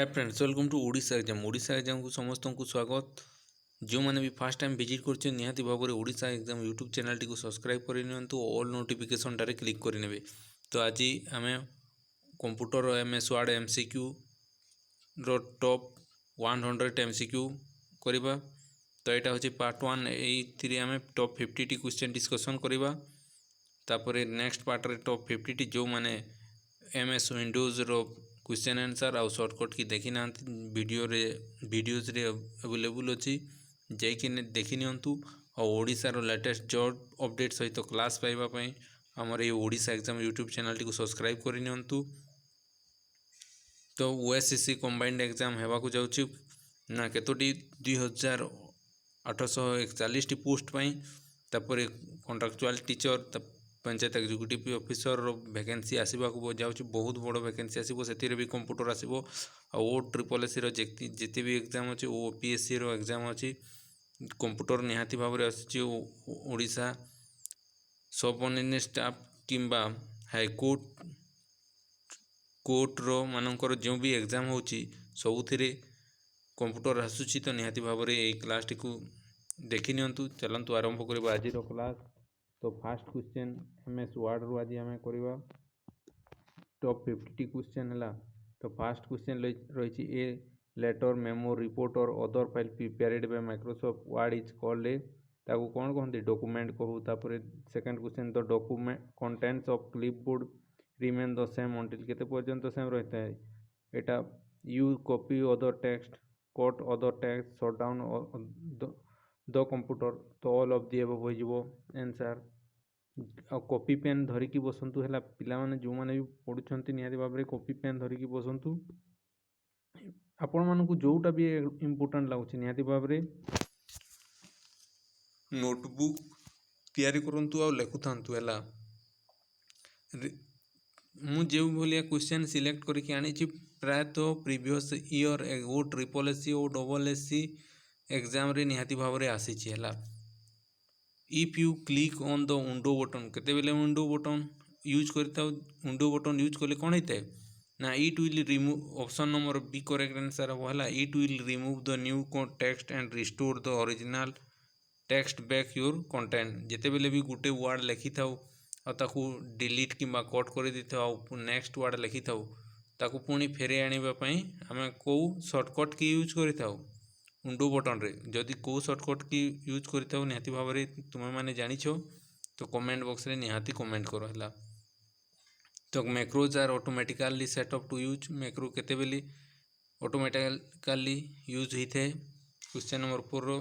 Hi friends, welcome to Odisha exam को समस्त को स्वागत। जो मैंने भी फास्ट टाइम विजिट कर निहाती भाव में ओडिशा एग्जाम यूट्यूब चैनल टी सब्सक्राइब कर ऑल नोटिफिकेशन टारे क्लिक करेंगे। तो आज आम कंप्यूटर MS वर्ड MCQ रो टॉप 100 MCQ करवा। तो यहाँ हूँ पार्ट 1। ये आम टॉप 50 टी क्वेश्चन डिस्कसन करवा। तापर नेक्स्ट पार्ट रे टॉप 50 टी जो मैंने MS विंडोज रो क्वेश्चन आंसर आउ शॉर्टकट की देखी ना वीडियोज रे अवेलेबल अच्छी जाकि देखी नियंतु। और ओडिशार लेटेस्ट जॉब अपडेट सहित क्लास पाइबापी आमर ये ओडिशा एग्जाम यूट्यूब चैनल टी सब्सक्राइब कर नियंतु। तो OSCC कंबाइंड एग्जाम होगा जाऊँगी ना केतोटी 2841 टी पोस्ट पाई। तापर contractual teacher panchayat executive officer vacancy आसवाक जाऊँगी। बहुत बड़ वैकेंसी आसो से भी कंप्यूटर आसो। OSSC जिते भी एग्जाम अच्छे OPSC रो एग्जाम अच्छी कंप्यूटर निहाती भाव में आशा सबऑर्डिनेट स्टाफ किंबा हाईकोर्ट कोर्टर मानकर जो भी एग्जाम होची सबुथिरे कंप्यूटर आसूची। तो निहाती भाव में यही क्लास टी देखी नियंतु। चलतु आरंभ करवा आज क्लास। तो फास्ट क्वेश्चन MS वर्ड रू आज आम करवा टॉप 50 क्वेश्चन है। तो फास्ट क्वेश्चन रही ए लेटर मेमो रिपोर्ट और other file prepared by Microsoft word is called a ताकू कौन कहते डॉक्यूमेंट कहू। तापर second question the document contents of clipboard remain the same until केते पर्यंत सेम रहता है। एटा you copy other text cut other text shut down the computer. तो ऑल ऑफ दी अबव हो आंसर। कॉपी पेन धरिकी बसंतु है पिलाने जो मैंने भी पढ़ुंट निहाती भाव में कॉपी पेन धरिकी बसंतु। आपण मानक जोटा भी इम्पोर्टाट लगुच निहाती भाव में नोटबुक तैयारी करंतु आ लेखुथांतु है। मु जो भाया क्वेश्चन सिलेक्ट करके आनी प्रायतः प्रीवियस ईयर SSC और SSC एग्जाम रे निहाती भाव में आसी है। If you click on the window button केते बेले विंडो बटन यूज करता विंडो बटन यूज कले कौन होता है ना it will remove option number B correct answer है। It will remove the new text and restore the original text back your content. जिते बेले भी गोटे वर्ड लिखि था ताकू डिलीट किंबा कट कर दी था नेक्स्ट वर्ड लिखि था ताकू पुणी फेरे आने आम कौ सर्टकट की यूज कर विंडो बटन रे जदि कौ सर्टकट की यूज कर निहाती भाव में तुम्हें मैंने जानी तो कमेंट बॉक्स रे निहाती कमेंट करो है। तो macros are automatically setup to use macro केते बेले ऑटोमेटिकली यूज होता है। क्वेश्चन नंबर 4 रो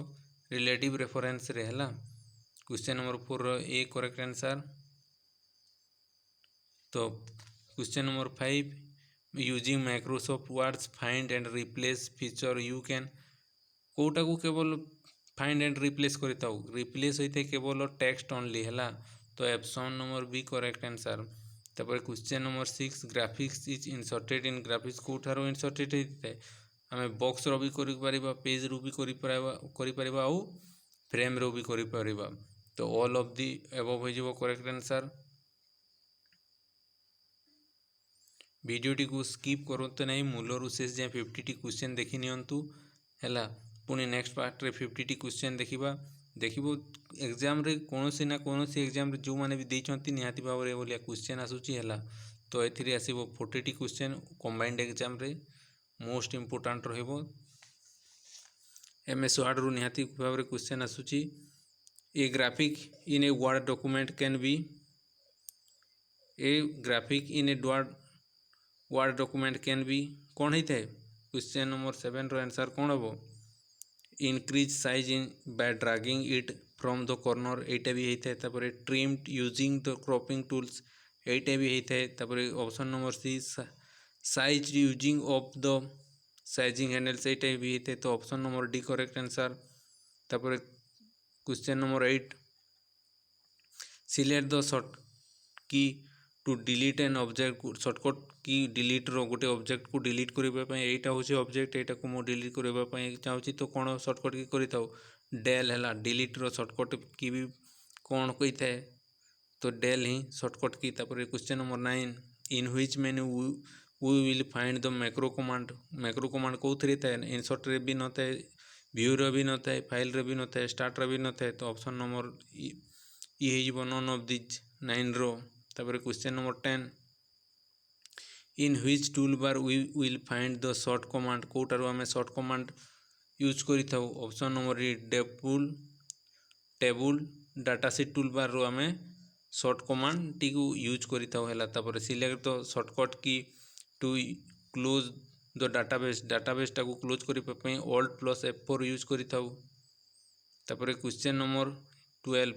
रिलेटिव रेफरेंस रे है। क्वेश्चन नंबर 4 रो ए करेक्ट आंसर। तो question number 5 using Microsoft words find and replace feature you can कोटा को केवल फाइंड एंड रिप्लेस करता रिप्लेस होता है केवल टेक्स्ट ओनली है। तो option number B correct answer. तापर question number 6 graphics is inserted in graphics कोठार इंसर्टेड होता है आम बॉक्स रो भी कर पेज रू भी कर फ्रेम रो भी कर। तो ऑल ऑफ दी एबव हो करेक्ट आंसर। वीडियोटी को स्किप करते नहीं मूलर शेष जाए 50 टी क्वेश्चन देखी नियंतु है। पुणी नेक्स्ट पार्ट रे 50 टी क्वेश्चन देखा देखो एग्जाम रे कौन ना कौन एग्जाम रे जो मैंने भी देती निहाती भाव में बोलिया क्वेश्चन आसूची है। तो ये आसो 40 टी क्वेश्चन कंबाइंड एग्जाम रे मोस्ट इम्पोर्टाट रहिबो। MS वर्ड रू निहाती भाव में क्वेश्चन आसूची a graphic in a word document can be a graphic in a word document can be कौन होता है। क्वेश्चन नंबर 7 रो आंसर कौन हम increase size in by dragging it from the corner एटा भी होता है। तापर trimmed using the cropping tools एटा भी होता है। तापर option number C size using of the sizing handles एटा भी होता है। तो option number D correct answer. तापर question number 8 select the short key to delete an object shortcut key delete रो गोटे ऑब्जेक्ट को डिलीट करने यहाँ हूँ ऑब्जेक्ट यहाँ को मुझे डिलीट करने चाहूँगी। तो कौन शॉर्टकट की कर डेल है डिलीट रो शॉर्टकट की भी कौन कही था तो डेल ही shortcut key. Question number 9 in which menu we will find the macro command कौन थाए इनसर्ट रे भी न थाए व्यू रे भी न थाए फाइल रे भी न थाए स्टार्ट रे भी न थाए तो ऑप्शन नंबर ये हो नन ऑफ दिज 9 रो तापर question number 10 in which tool bar we will find the short command कोटारो आम शॉर्ट कमांड यूज करी था option number table datasheet tool bar रो आम शॉर्ट कमांड टी को यूज करी था तापर select the shortcut key to close the database टाको क्लोज करने ऑल्ट प्लस F4 यूज करी था तापर question number 12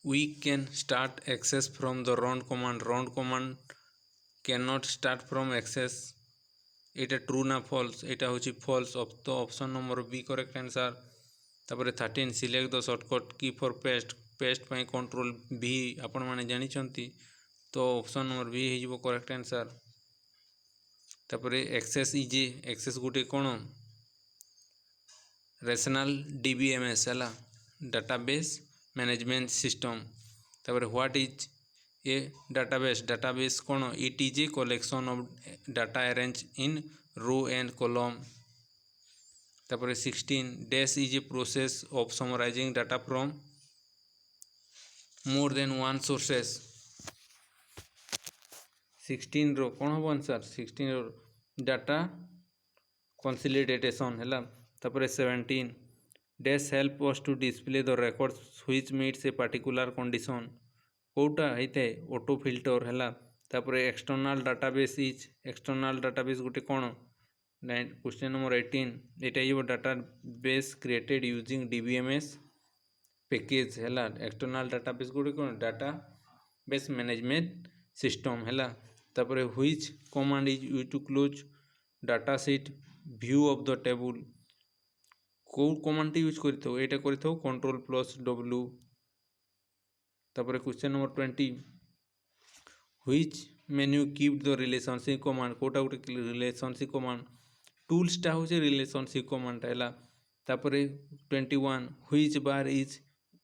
we can start access from the run command cannot start from access এটা ट्रू ना फॉल्स এটা হচ্ছে फॉल्स तो option number B correct answer तापर 13 select the shortcut key for paste पाई कंट्रोल भी आपण माने जानि छंती तो ऑप्शन नंबर बी हो करेक्ट आंसर तापर एक्सेस गोटे कौन रेशनल DBMS है डाटाबेस मैनेजमेंट सिस्टम तापर व्हाट इज ए डाटाबेस कौन it is a collection of data arrange in row and column तापर 16 dash is a process of summarising data from more than one sources 16 रो कौन हम answer 16 रो data consolidation है तापर 17 dash help us to display the records which meets a particular condition कोटा होता है auto filter है तापर एक्सटर्नल डाटाबेस गोटे कौन क्वेश्चन नंबर 18 एटा ये database created using DBMS package है एक्सटर्नल डाटाबेस गोटे कौन डाटाबेस मैनेजमेंट सिस्टम है तापर which command is use to close data sheet view of the table कौ कमांड यूज कर कंट्रोल प्लस W तापर question number 20 which menu keep the relationship command कोटा गोटे रिलेशनशिप कमांड टूल्सटा हूँ रिलेशनशिप कमांड है तापर 21 which bar is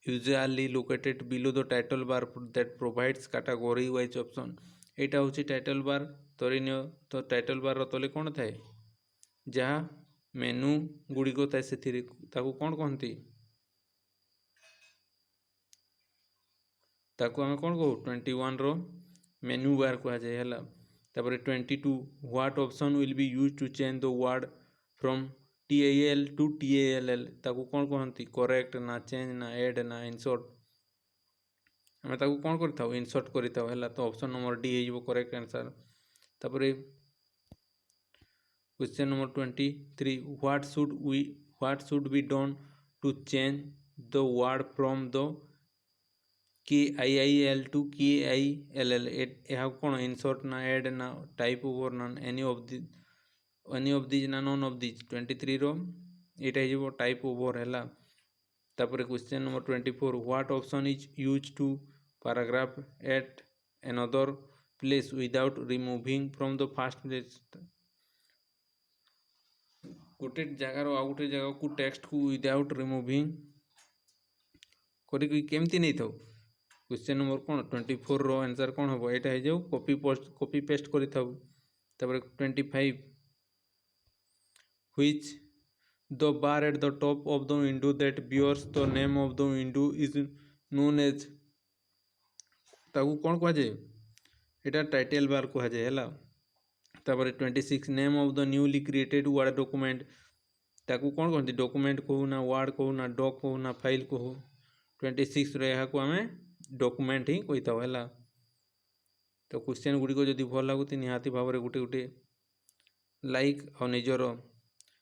usually located below the title bar that provides category wise option यहाँ हूँ title bar धरिन तो title bar तले कौन थाए जहाँ मेनू गुड़िक थाए से कौन कहती ताकू आम कौन कहू 21 रो मेन्यू बार कहुए है तापर 22 what option will be use to change the word from TIL to TALL ताकू कौन कहती करेक्ट ना चेंज ना एड ना इनसर्ट आम ताकू कौन करता इनसर्ट करता है तो ऑप्शन नंबर D हो करेक्ट आंसर तापर question number 23 what should be done to change the word from the KIIL to KILL यह कौन इनसर्ट ना एड ना टाइप ओवर ना एनी ऑफ दिज ना नन ऑफ दिज 23 रो यहाँ हो टाइप ओवर है तापर question number 24 what option is use to paragraph at another place without removing from the first place गोटे जगार आ गोटे जगह को टेक्स्ट को विदाउट रिमूविंग करमती नहीं था क्वेश्चन नंबर कौन 24 रो आंसर कौन हम यहाँ हो कॉपी पेस्ट कर 25 which the bar at the top of the window that bears the name of the window is known as ताकू कौन कहुए यहाँ टाइटल बार कहुए है तापर 26 name of the newly created word document ताकू कौन कहते डॉक्यूमेंट कहू ना वर्ड कहू ना डॉक कहू ना फाइल कहू 26 यहाँ को आम डॉक्यूमेंट ही कही था है तो क्वेश्चन गुड़िक जदि भल लगुच निहाती भाव में गोटे गोटे लाइक और निजर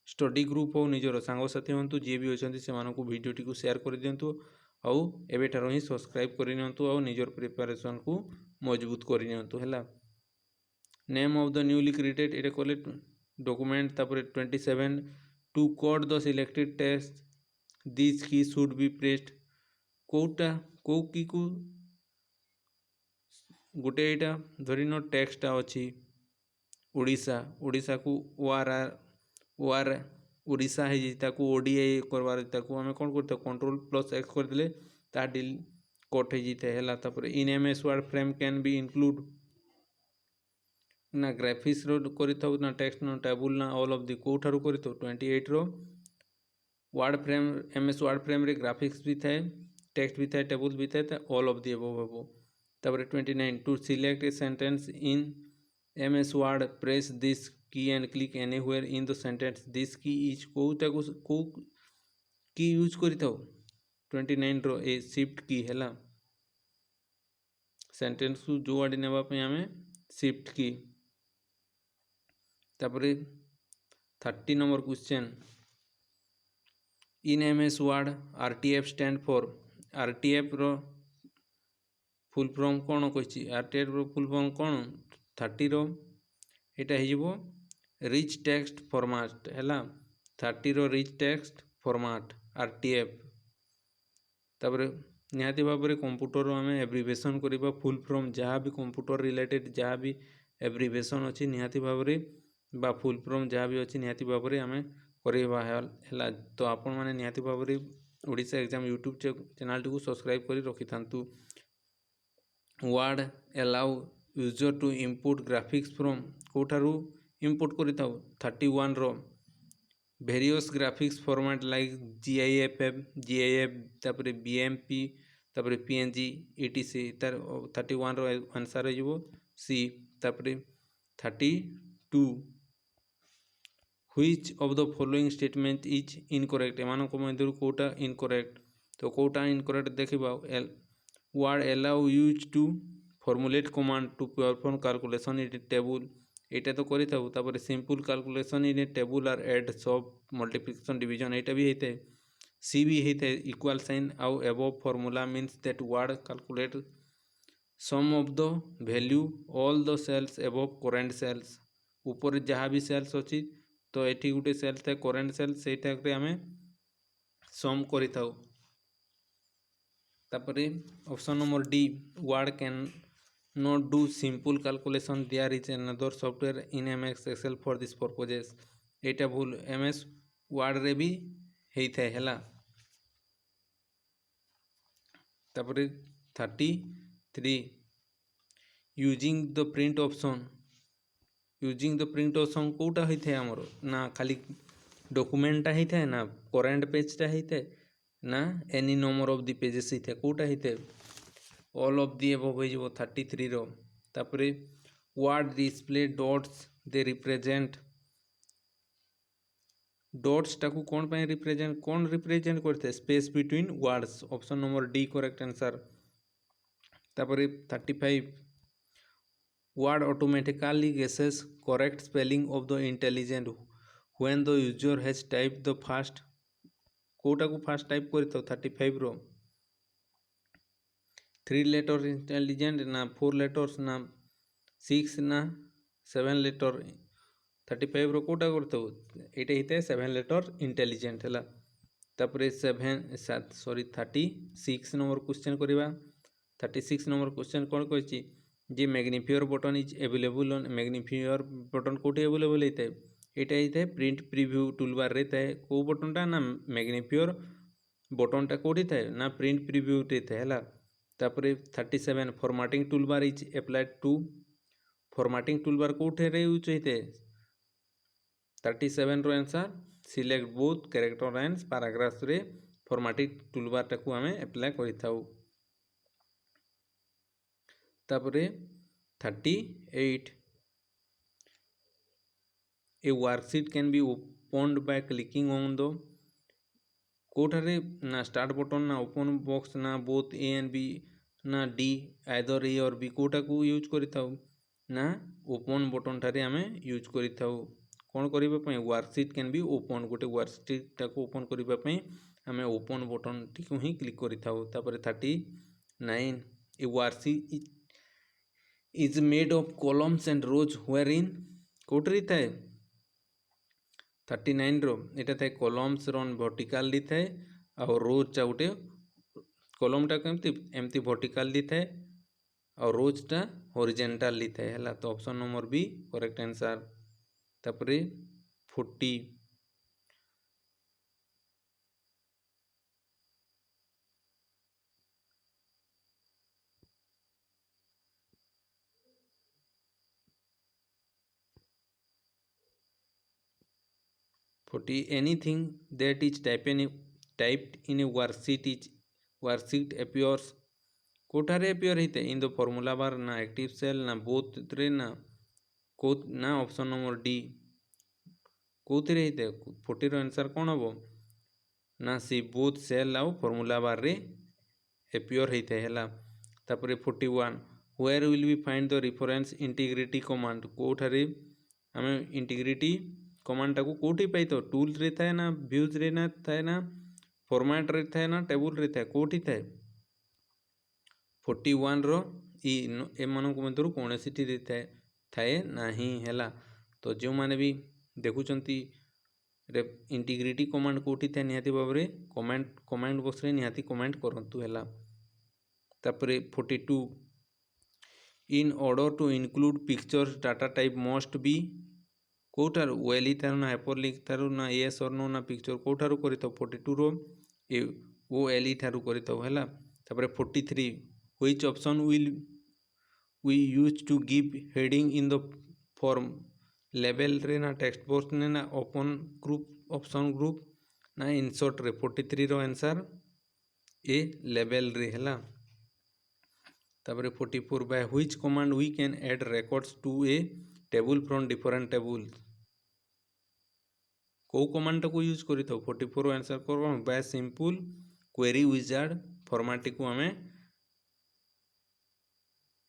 स्टडी ग्रुप हो निजर सांगसाथी हूँ जी भी अच्छा से भिडियोटी को शेयर कर दिंतु आउ एवेठार ही सब्सक्राइब करनियंतु और निजर प्रिपरेशन को मजबूत करनियंतु है name of the newly created ये कले डॉक्यूमेंट तापर 27 to code the selected text this key should be pressed कोटा को की को गोटे यहाँ धरिन टेक्सटा अच्छी ओडिशा को वार ओडिशा है ODI करवार आम कौन करता कंट्रोल प्लस X करदे कट हो जाता है in MS word frame can be include ना ग्राफिक्स रो करिथाउ ना टेक्स्ट ना टेबुल ना ऑल ऑफ दी कोठारु करिथाउ 28 रो word frame MS word frame रे ग्राफिक्स भी थाए टेक्स्ट भी थाए टेबुल भी थाए तो ऑल ऑफ दी अबव हेबो तापर 29 to select a sentence in MS word press this key and click anywhere in the sentence this key is को की यूज करिथाउ 29 रो ए शिफ्ट की हैला सेंटेंस को जो आड़े नेबा पे हमें शिफ्ट की तापर 30 number question in MS Word RTF stand for RTF रो फुल फॉर्म कौन कही आरटीएफ रो फुल फॉर्म कौन 30 रो एटा हो रिच टेक्स्ट फॉर्मेट है 30 रो रिच टेक्स्ट फॉर्मेट आरटीएफ तापर निहाती भाव में कंप्यूटर आम एब्रिवेशन करवा फुल फॉर्म जहाँ भी कंप्यूटर रिलेटेड जहाँ भी एब्रिवेशन अच्छी निहाती भाव में फुल फॉर्म जहाँ भी अच्छी निहाती भाव में आम करवा तो आपण मैंने निहाती भाव में ओडिशा एग्जाम यूट्यूब चैनल टी सब्सक्राइब कर रखी था word allow user to input graphics from कोठारू इनपुट करिथाउ 31 रो various graphics format like GIF तापर बीएमपी तापर पीएनजी ईटीसी तार 31 रो आंसर हो सी तापर 32 which of the following statement is incorrect एमान मध्य कोटा इनकरेक्ट तो कोटा इनकरेक्ट देखा word allow use to formulate command to perform calculation in table एटा तो करें simple calculation in table are add sub multiplication division एटा भी होता है सी भी होता है इक्वल साइन आउ above formula means that word calculate sum of the value all the cells above current cells ऊपर जहाँ भी सेल्स अच्छी तो ये गोटे सेल था करेंट सेल से आम सम कर option number D word can not do simple calculation there is another software in MS Excel for this purposes एटा भूल एमएस वर्ड रे भी होता है तापर 33 यूजिंग द प्रिंट ऑप्शन कोटा होता है आमर ना खाली डॉक्यूमेंटा होता है ना करेंट पेजटा होता है ना any number of the pages होता है कोटा होता है ऑल ऑफ दी एबव हो 33 रो तापर word display dots they represent dots टाकू कौन पे रिप्रेजेंट करते space between words option number D correct answer तापर 35 word automatically guesses correct spelling of the intelligent when the user has type the fast कोटा को फास्ट टाइप कर 35 रो 3 letter intelligent ना 4 letters ना 6 ना 7 लेटर 35 रो कोटा करते ये होता है 7 लेटर इंटेलिजेंट है तापर 36 नंबर क्वेश्चन करवा 36 नंबर क्वेश्चन कौन कही जे magnifier button is available on magnifier button कौटे अवेलेबल होता है यहाँ होता है प्रिंट प्रीव्यू टूलबार रे थाए कौ बटनटा ना मैग्निफायर बटनटा कौटी थाए ना प्रिंट प्रीव्यू थाए है तापर 37 formatting toolbar is applied to formatting toolbar कौटे रे यूज होते 37 रो answer select both character and paragraphs रे फॉर्मेटिंग टूलबार टाकू आमे एप्लाई करिथाउ तापर 38 a worksheet can be opened by clicking on the कोठारे ना स्टार्ट बटन ना ओपन बॉक्स ना बोथ ए एंड बी ना D either A or B Kota को यूज करिथाउ ना ओपन बटन ठारे आमे यूज करिथाउ कौन करबा पई वर्कशीट कैन बी ओपन गोटे वर्कशीट टाको ओपन करबा पई आमे ओपन बटन टी को ही क्लिक करिथाउ तापर 39 a worksheet is made of columns and rows wherein कोटरी थाए 39 रो एटा थाए कॉलम्स रन वर्टिकली थाए और रोजटा गोटे कॉलमटा केमती एमती वर्टिकली थाए और रोजटा हॉरिजॉन्टली थाए है तो option number B correct answer तापर 40 40 anything that is typed in a worksheet appears Kothare appear होते इन द फॉर्मूला बार ना एक्टिव सेल ना बोथ रे ना ऑप्शन नंबर डी कौन होते 40 रो आंसर कौन हम ना सी बोथ सेल आउ फॉर्मूला बार रे appear होते है तापर 41 where will we find the reference integrity command Kothare आम इंटीग्रिटी कमांड टाको कोठी पाई तो टूल रे थाए ना व्यूज रे ना थाए ना फॉर्मेट रे थाए ना टेबल रे थाए कोठी थाए 41 रो एम मध्य कौन सी थाए नहीं है तो जो मैंने भी देखुंती इंटीग्रिटी कमांड कोठी थाए निहाती भाव में कमेंट बॉक्स रे निहाती कमेंट करंतु है तापर 42 in order to include pictures data type must be कौटार वेली थारू ना हाइपरलिंक थारू ना येस और नो ना पिक्चर कौटारू करी 42 रो ए वो एली थारू करी है तापर 43 which option will we use to give heading in the form level रे ना टेक्स्ट बॉक्स ने ना ओपन ग्रुप ऑप्शन ग्रुप ना इंसर्ट रे 43 रो आंसर ए लेवल रे है तापर 44 by which command we can add records to a table from different table को कमांड को यूज करी 44 आंसर कर by simple query wizard format को आम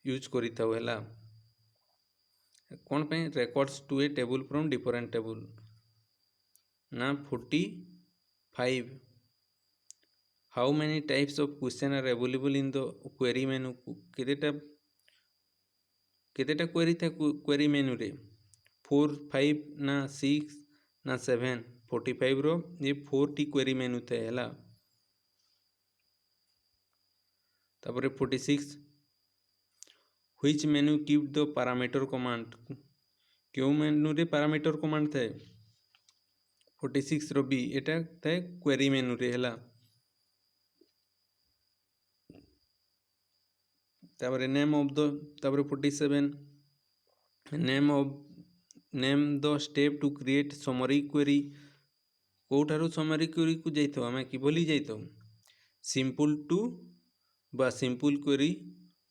यूज करी है कौन पे records to a table from different table ना 45 how many types of question are available in the query menu केतेटा क्वेरी था क्वेरी मेनू रे 4 5 ना 6 ना 7 45 रो ये 4 टी क्वेरी मेनू थे है तापर 46 which menu keep the parameter command क्यों मेनू रे पैरामीटर कमांड थे 46 रो बी एटा थे क्वेरी मेनू रे है तापर नेम ऑफ द तापर 47 name the step to create summary query कौठारू समरी क्वेरी को जाइतो आमे कि बोली जाइतो सिंपल टू बा सिंपल क्वेरी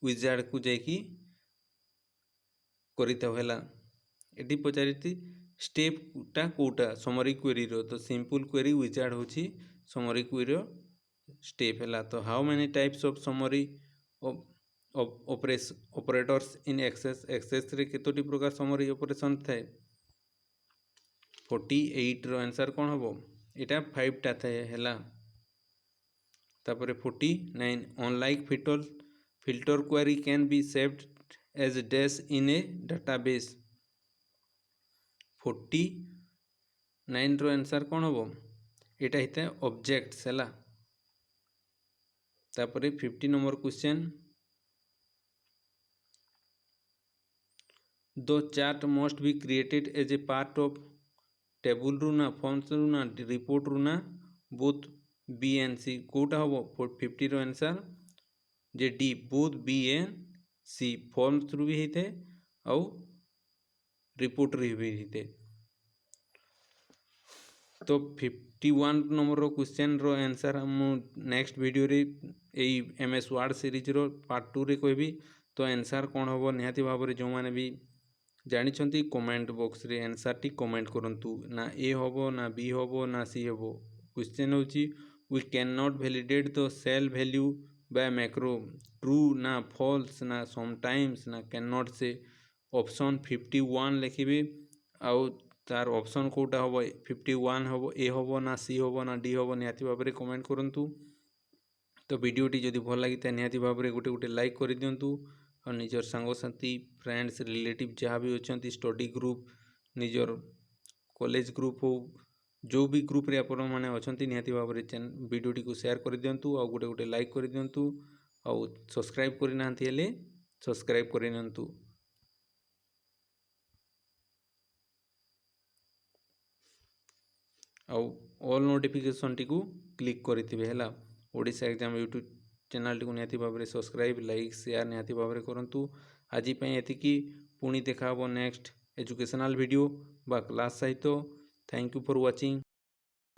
विजार्ड को जाइकी करितो हैला एटी पचारिती स्टेपटा कोटा समरी क्वेरी रो तो सिंपल क्वेरी विजार्ड होची समरी क्वेरी रो स्टेप हैला तो how many types of summary operators in Access रे केतोटी प्रकार समरी ऑपरेशन थाए 48 रो आंसर कौन हम एटा 5 टा थाए हैला तापर 49 unlike filter query can be saved as dash in a database 49 रो आंसर कौन हम एटा हिता ऑब्जेक्ट्स हैला तापर 50 number question the chart must be created as a part of table रू ना फॉर्म्स रू ना रिपोर्ट रू ना बोथ बी एंड सी कोटा हम 50 रो आंसर जे D both B and C forms रू भी होते आउ रिपोर्ट रू भी होते तो 51 नंबर रो क्वेश्चन रो आंसर हम नेक्स्ट वीडियो रे एई एमएस वर्ड सीरीज रो पार्ट 2 रे कहबी तो आंसर कौन हम निहाती भाव में जो मैंने भी जानी कमेंट बॉक्स रे आंसर टी कमेंट करंतु ना ए होबो ना बी होबो ना सी होबो क्वेश्चन होची we can not validate the cell value by macro true ना फॉल्स ना समटाइम्स ना कैन नॉट से ऑप्शन 51 लिखिबे आउ तार ऑप्शन कोटा होबो 51 होबो ए होबो ना सी होबो ना डी होबो निहाती भाव में कमेंट करंतु तो वीडियोटी जदि भल लगी निहाती भाव में गोटे गोटे लाइक कर दिंतु और निजर सांगसाथी फ्रेंड्स रिलेटिव जहाँ भी अच्छा स्टडी ग्रुप निजर कॉलेज ग्रुप हो जो भी ग्रुप रे आपण माने अच्छा निहाती भाव में वीडियोटी को शेयर कर दिंतु और गोटे गोटे लाइक कर दिंतु और सब्सक्राइब करना सब्सक्राइब कर नियंतु ऑल नोटिफिकेशन टी को क्लिक करिथिबे हैला Odisha exam YouTube channel T को निहाती भाव में सब्सक्राइब लाइक शेयर निहाती भाव में करंतु आज एतिकी पुणी देखा नेक्स्ट एजुकेशनल वीडियो बा क्लास सहित थैंक यू फॉर वाचिंग।